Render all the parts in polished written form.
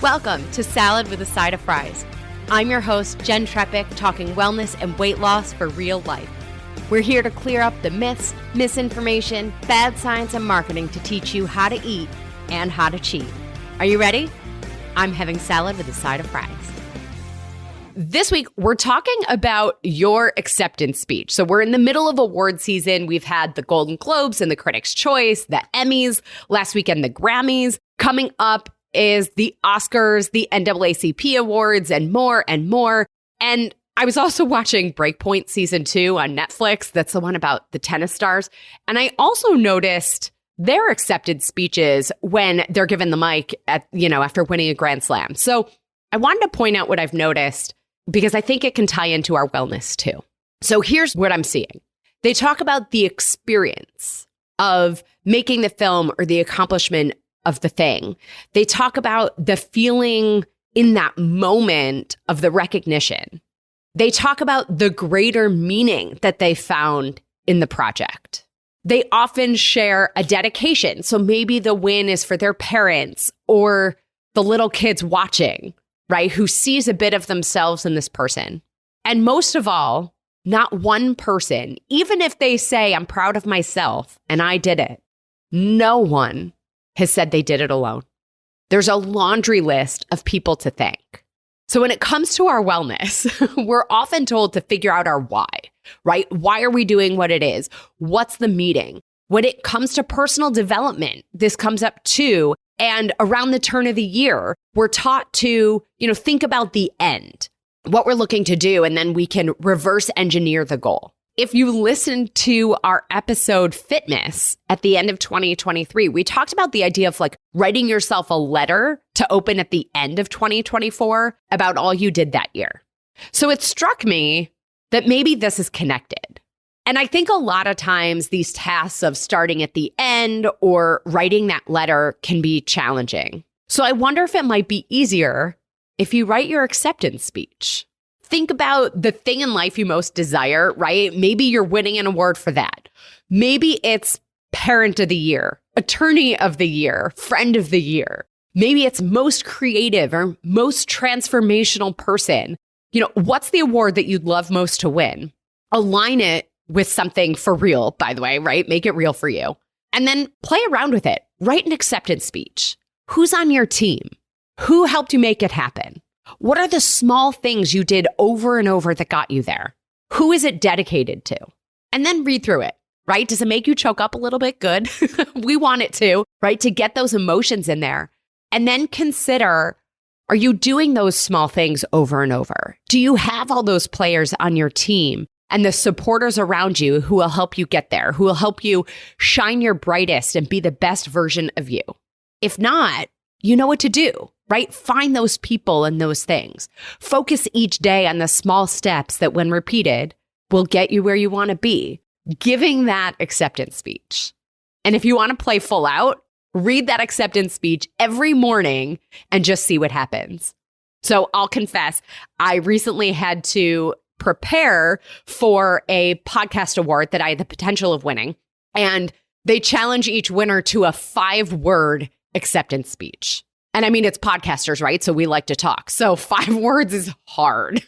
Welcome to Salad with a Side of Fries. I'm your host, Jen Trepic, talking wellness and weight loss for real life. We're here to clear up the myths, misinformation, bad science, and marketing to teach you how to eat and how to cheat. Are you ready? I'm having salad with a side of fries. This week, we're talking about your acceptance speech. So we're in the middle of award season. We've had the Golden Globes and the Critics' Choice, the Emmys, last weekend the Grammys. Coming up is the Oscars, the NAACP Awards, and more and more. And I was also watching Breakpoint Season 2 on Netflix. That's the one about the tennis stars. And I also noticed their accepted speeches when they're given the mic at, after winning a Grand Slam. So I wanted to point out what I've noticed because I think it can tie into our wellness too. So here's what I'm seeing. They talk about the experience of making the film or the accomplishment of the thing. They talk about the feeling in that moment of the recognition. They talk about the greater meaning that they found in the project. They often share a dedication. So maybe the win is for their parents or the little kids watching, right? Who sees a bit of themselves in this person. And most of all, not one person, even if they say, I'm proud of myself and I did it, no one has said they did it alone. There's a laundry list of people to thank. So when it comes to our wellness, we're often told to figure out our why, right? Why are we doing what it is? What's the meaning? When it comes to personal development, this comes up too. And around the turn of the year, we're taught to, think about the end, what we're looking to do, and then we can reverse engineer the goal. If you listen to our episode Fitness at the end of 2023, we talked about the idea of writing yourself a letter to open at the end of 2024 about all you did that year. So it struck me that maybe this is connected. And I think a lot of times these tasks of starting at the end or writing that letter can be challenging. So I wonder if it might be easier if you write your acceptance speech. Think about the thing in life you most desire, right? Maybe you're winning an award for that. Maybe it's parent of the year, attorney of the year, friend of the year. Maybe it's most creative or most transformational person. What's the award that you'd love most to win? Align it with something for real, by the way, right? Make it real for you. And then play around with it. Write an acceptance speech. Who's on your team? Who helped you make it happen? What are the small things you did over and over that got you there? Who is it dedicated to? And then read through it, right? Does it make you choke up a little bit? Good. We want it to, right? To get those emotions in there. And then consider, are you doing those small things over and over? Do you have all those players on your team and the supporters around you who will help you get there, who will help you shine your brightest and be the best version of you? If not, you know what to do. Right? Find those people and those things. Focus each day on the small steps that, when repeated, will get you where you want to be. Giving that acceptance speech. And if you want to play full out, read that acceptance speech every morning and just see what happens. So I'll confess, I recently had to prepare for a podcast award that I had the potential of winning. And they challenge each winner to a 5-word acceptance speech. And I mean, it's podcasters, right? So we like to talk. So 5 words is hard.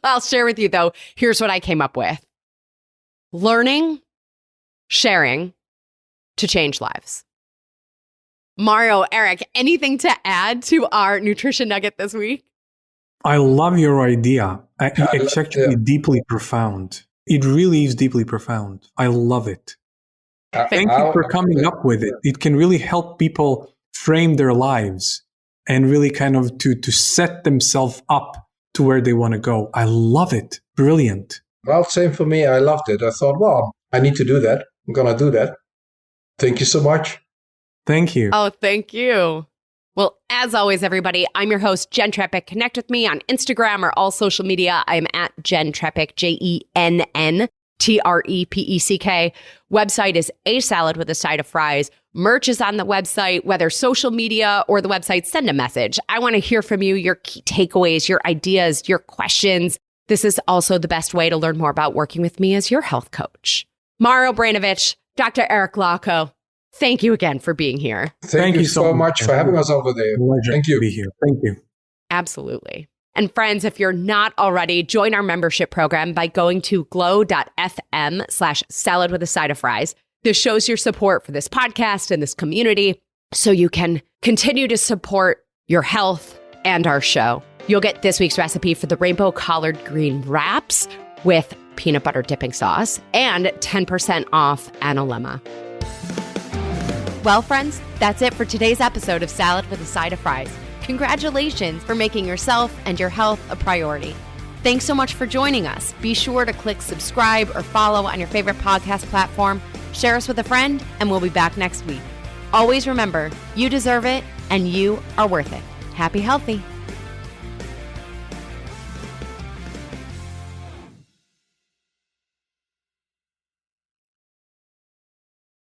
I'll share with you, though. Here's what I came up with. Learning, sharing to change lives. Mario, Eric, anything to add to our nutrition nugget this week? I love your idea. It's actually deeply profound. It really is deeply profound. I love it. Thank you for coming up with it. It can really help people frame their lives and really kind of to set themselves up to where they want to go. I love it. Brilliant. Well, same for me. I loved it. I thought, well, I need to do that. I'm going to do that. Thank you so much. Thank you. Oh, thank you. Well, as always, everybody, I'm your host, Jen Trepic. Connect with me on Instagram or all social media. I'm at Jen Trepic, JENNTREPECK. Website is A Salad with a Side of Fries. Merch is on the website, whether social media or the website, send a message. I want to hear from you, your key takeaways, your ideas, your questions. This is also the best way to learn more about working with me as your health coach. Mario Branovich, Dr. Eric Lacko, Thank you again for being here. Thank you so much for having us over there. Pleasure Thank you. To be here. Thank you. Absolutely. And friends, if you're not already, join our membership program by going to glow.fm/salad with a side of fries. This shows your support for this podcast and this community so you can continue to support your health and our show. You'll get this week's recipe for the rainbow collard green wraps with peanut butter dipping sauce and 10% off analemma. Well, friends, that's it for today's episode of Salad with a Side of Fries. Congratulations for making yourself and your health a priority. Thanks so much for joining us. Be sure to click subscribe or follow on your favorite podcast platform. Share us with a friend, and we'll be back next week. Always remember, you deserve it, and you are worth it. Happy healthy.